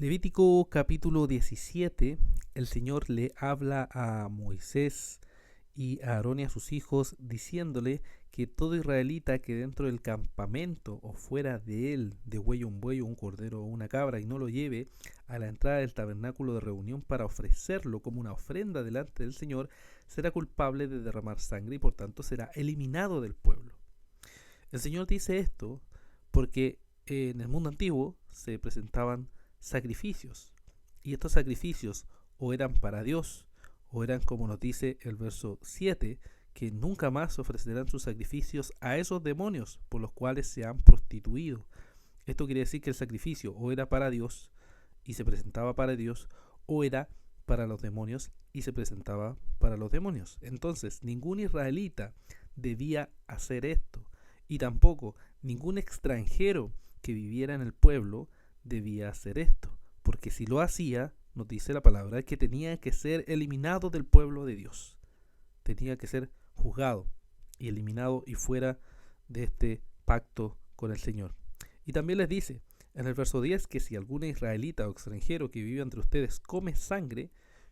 Levítico capítulo 17, el Señor le habla a Moisés y a Aarón y a sus hijos diciéndole que todo israelita que dentro del campamento o fuera de él degüelle un buey, un cordero o una cabra y no lo lleve a la entrada del tabernáculo de reunión para ofrecerlo como una ofrenda delante del Señor, será culpable de derramar sangre y por tanto será eliminado del pueblo. El Señor dice esto porque en el mundo antiguo se presentaban sacrificios, y estos sacrificios o eran para Dios o eran, como nos dice el verso 7, que nunca más ofrecerán sus sacrificios a esos demonios por los cuales se han prostituido. Esto quiere decir que el sacrificio o era para Dios y se presentaba para Dios, o era para los demonios y se presentaba para los demonios. Entonces ningún israelita debía hacer esto, y tampoco ningún extranjero que viviera en el pueblo debía hacer esto, porque si lo hacía, nos dice la palabra, que tenía que ser eliminado del pueblo de Dios, tenía que ser juzgado y eliminado y fuera de este pacto con el Señor. Y también les dice en el verso 10 que si algún israelita o extranjero que vive entre ustedes come sangre,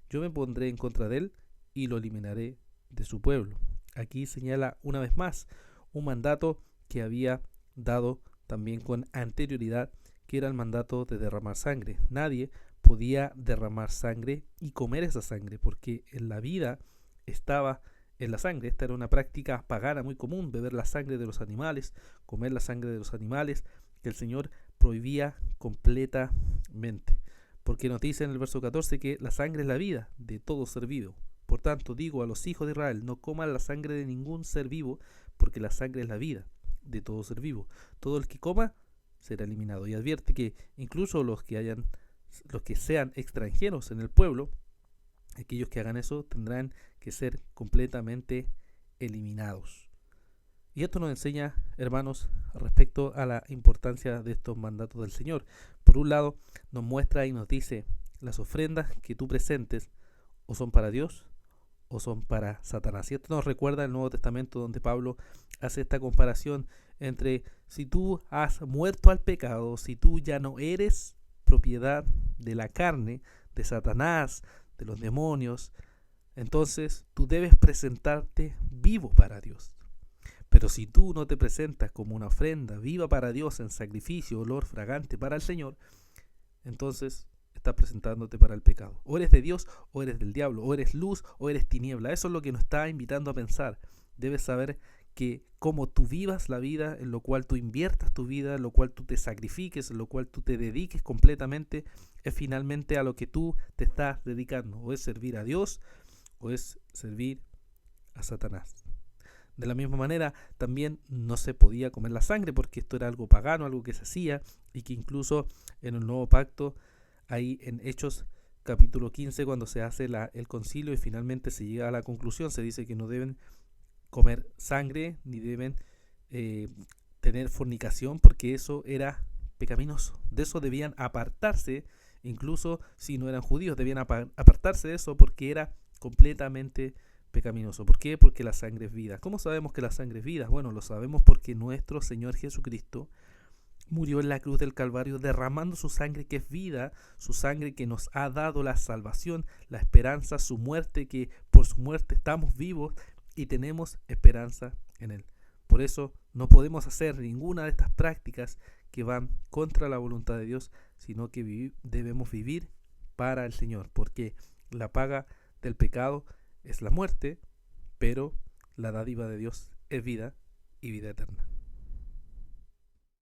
yo me pondré en contra de él y lo eliminaré de su pueblo. Aquí señala una vez más un mandato que había dado también con anterioridad, que era el mandato de derramar sangre. Nadie podía derramar sangre y comer esa sangre, porque en la vida estaba en la sangre. Esta era una práctica pagana muy común, beber la sangre de los animales, comer la sangre de los animales, que el Señor prohibía completamente. Porque nos dice en el verso 14 que la sangre es la vida de todo ser vivo. Por tanto, digo a los hijos de Israel, no coman la sangre de ningún ser vivo, porque la sangre es la vida de todo ser vivo. Todo el que coma será eliminado. Y advierte que incluso los que sean extranjeros en el pueblo, aquellos que hagan eso tendrán que ser completamente eliminados. Y esto nos enseña, hermanos, respecto a la importancia de estos mandatos del Señor. Por un lado, nos muestra y nos dice, las ofrendas que tú presentes o son para Dios o son para Satanás. Y esto nos recuerda el Nuevo Testamento, donde Pablo hace esta comparación entre si tú has muerto al pecado, si tú ya no eres propiedad de la carne, de Satanás, de los demonios, entonces tú debes presentarte vivo para Dios. Pero si tú no te presentas como una ofrenda viva para Dios en sacrificio, olor fragante para el Señor, entonces estás presentándote para el pecado. O eres de Dios o eres del diablo, o eres luz o eres tiniebla. Eso es lo que nos está invitando a pensar. Debes saber que como tú vivas la vida, en lo cual tú inviertas tu vida, en lo cual tú te sacrifiques, en lo cual tú te dediques completamente, es finalmente a lo que tú te estás dedicando. O es servir a Dios o es servir a Satanás. De la misma manera, también no se podía comer la sangre, porque esto era algo pagano, algo que se hacía, y que incluso en el nuevo pacto, ahí en Hechos capítulo 15, cuando se hace el concilio y finalmente se llega a la conclusión, se dice que no deben comer sangre ni deben tener fornicación, porque eso era pecaminoso. De eso debían apartarse, incluso si no eran judíos, debían apartarse de eso, porque era completamente pecaminoso. ¿Por qué? Porque la sangre es vida. ¿Cómo sabemos que la sangre es vida? Bueno, lo sabemos porque nuestro Señor Jesucristo murió en la cruz del Calvario derramando su sangre, que es vida, su sangre que nos ha dado la salvación, la esperanza, su muerte, que por su muerte estamos vivos y tenemos esperanza en Él. Por eso no podemos hacer ninguna de estas prácticas que van contra la voluntad de Dios, sino que debemos vivir para el Señor, porque la paga del pecado es la muerte, pero la dádiva de Dios es vida y vida eterna.